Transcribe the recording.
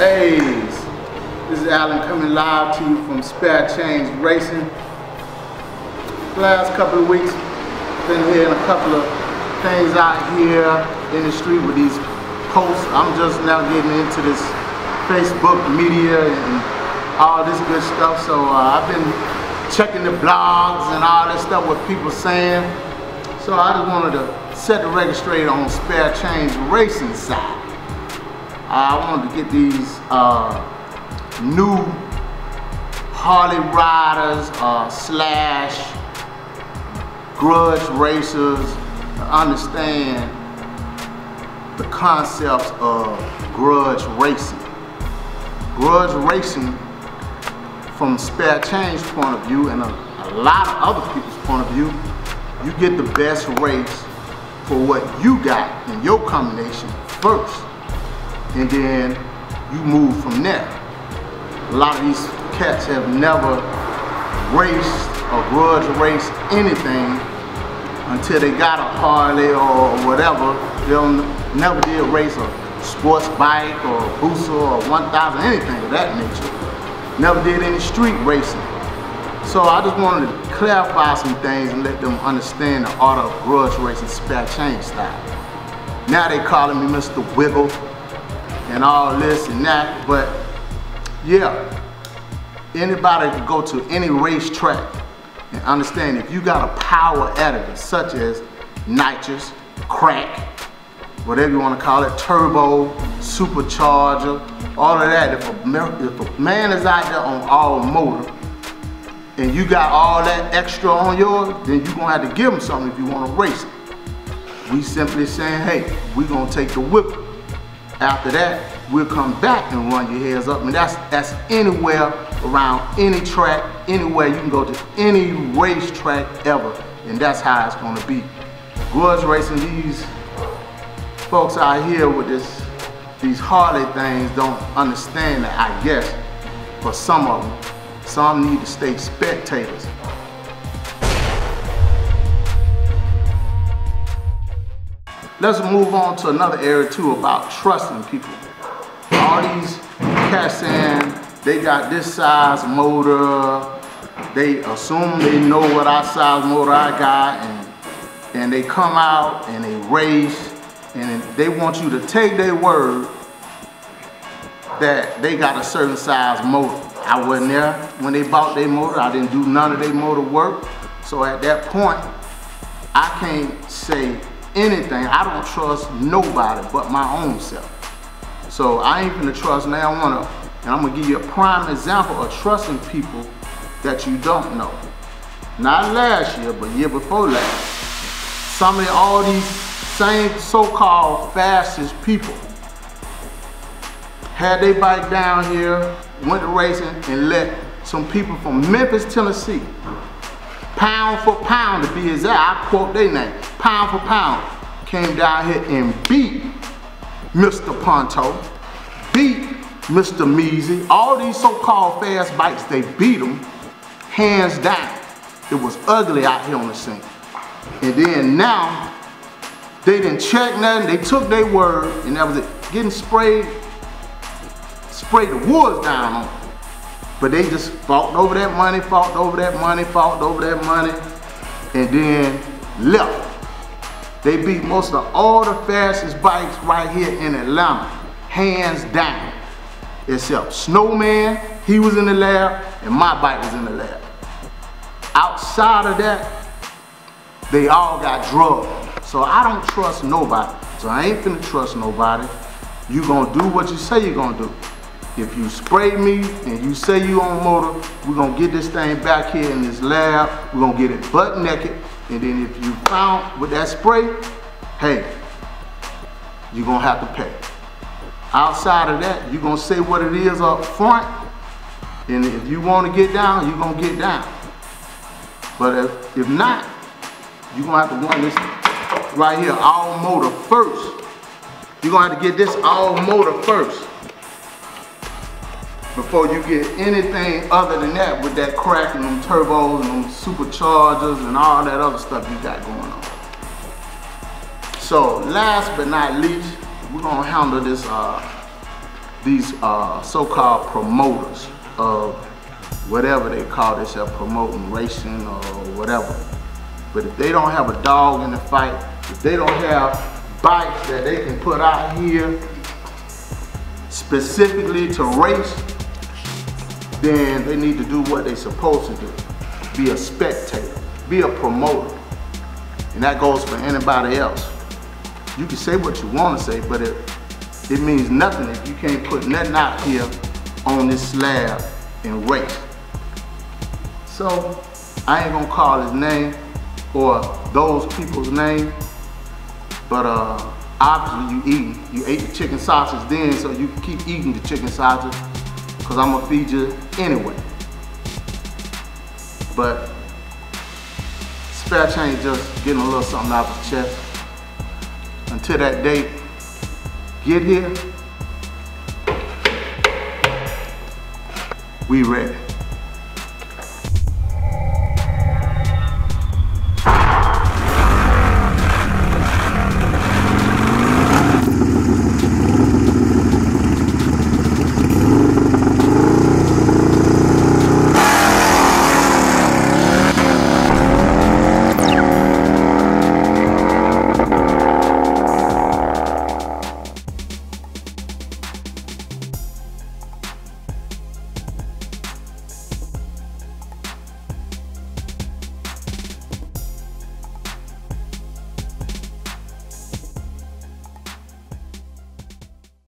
Hey, this is Allan coming live to you from Spare Change Racing. Last couple of weeks, been hearing a couple of things out here in the street with these posts. I'm just now getting into this Facebook media and all this good stuff. So I've been checking the blogs and all this stuff, what people saying. So I just wanted to set the record straight on Spare Change Racing side. I wanted to get these new Harley riders slash Grudge Racers to understand the concepts of Grudge Racing. Grudge Racing, from Spare Change point of view and a lot of other people's point of view, you get the best race for what you got in your combination first, and then you move from there. A lot of these cats have never raced or grudge raced anything until they got a Harley or whatever. They'll never did race a sports bike or a booster or 1000, anything of that nature. Never did any street racing. So I just wanted to clarify some things and let them understand the art of grudge racing Spare Change style. Now they calling me Mr. Wiggle and all this and that, but yeah, anybody can go to any racetrack and understand if you got a power additive such as nitrous, crack, whatever you want to call it, turbo, supercharger, all of that. If a man is out there on all motor and you got all that extra on yours, then you're gonna have to give him something if you want to race it. We simply saying, hey, we're gonna take the whip. After that, we'll come back and run your heads up. And that's anywhere around any track, anywhere. You can go to any racetrack ever, and that's how it's gonna be. Grudge racing, these folks out here with these Harley things don't understand that, I guess, for some of them. Some need to stay spectators. Let's move on to another area too about trusting people. All these cats saying they got this size motor, they assume they know what our size motor I got, and they come out and they race and they want you to take their word that they got a certain size motor. I wasn't there when they bought their motor. I didn't do none of their motor work. So at that point, I can't say anything. I don't trust nobody but my own self. So I ain't gonna trust now. And I'm gonna give you a prime example of trusting people that you don't know. Not last year, but year before last. Some of all these same so-called fastest people had their bike down here, went to racing, and let some people from Memphis, Tennessee, pound for pound to be exact, I quote their name, pound for pound, came down here and beat Mr. Ponto, beat Mr. Measy. All these so-called fast bikes, they beat them hands down. It was ugly out here on the scene. And then now, they didn't check nothing, they took their word, and that was it. Getting sprayed the woods down on them. But they just fought over that money, fought over that money, fought over that money, and then left. They beat most of all the fastest bikes right here in Atlanta, hands down. Except Snowman, he was in the lab, and my bike was in the lab. Outside of that, they all got drugged. So I don't trust nobody. So I ain't finna trust nobody. You gonna do what you say you're gonna do. If you spray me and you say you on motor, we're gonna get this thing back here in this lab. We're gonna get it butt naked. And then if you found with that spray, hey, you're gonna have to pay. Outside of that, you're gonna say what it is up front. And if you wanna get down, you're gonna get down. But if not, you're gonna have to run this right here, all motor first. You're gonna have to get this all motor first before you get anything other than that with that crack and them turbos and them superchargers and all that other stuff you got going on. So last but not least, we're gonna handle this these so-called promoters of whatever they call themselves, promoting racing or whatever. But if they don't have a dog in the fight, if they don't have bikes that they can put out here specifically to race, then they need to do what they're supposed to do. Be a spectator, be a promoter. And that goes for anybody else. You can say what you want to say, but it means nothing if you can't put nothing out here on this slab and race. So I ain't gonna call his name or those people's name, but obviously you ate the chicken sausage then, so you can keep eating the chicken sausage, because I'm gonna feed you anyway. But Spare Change just getting a little something out of his chest. Until that date, get here, we ready.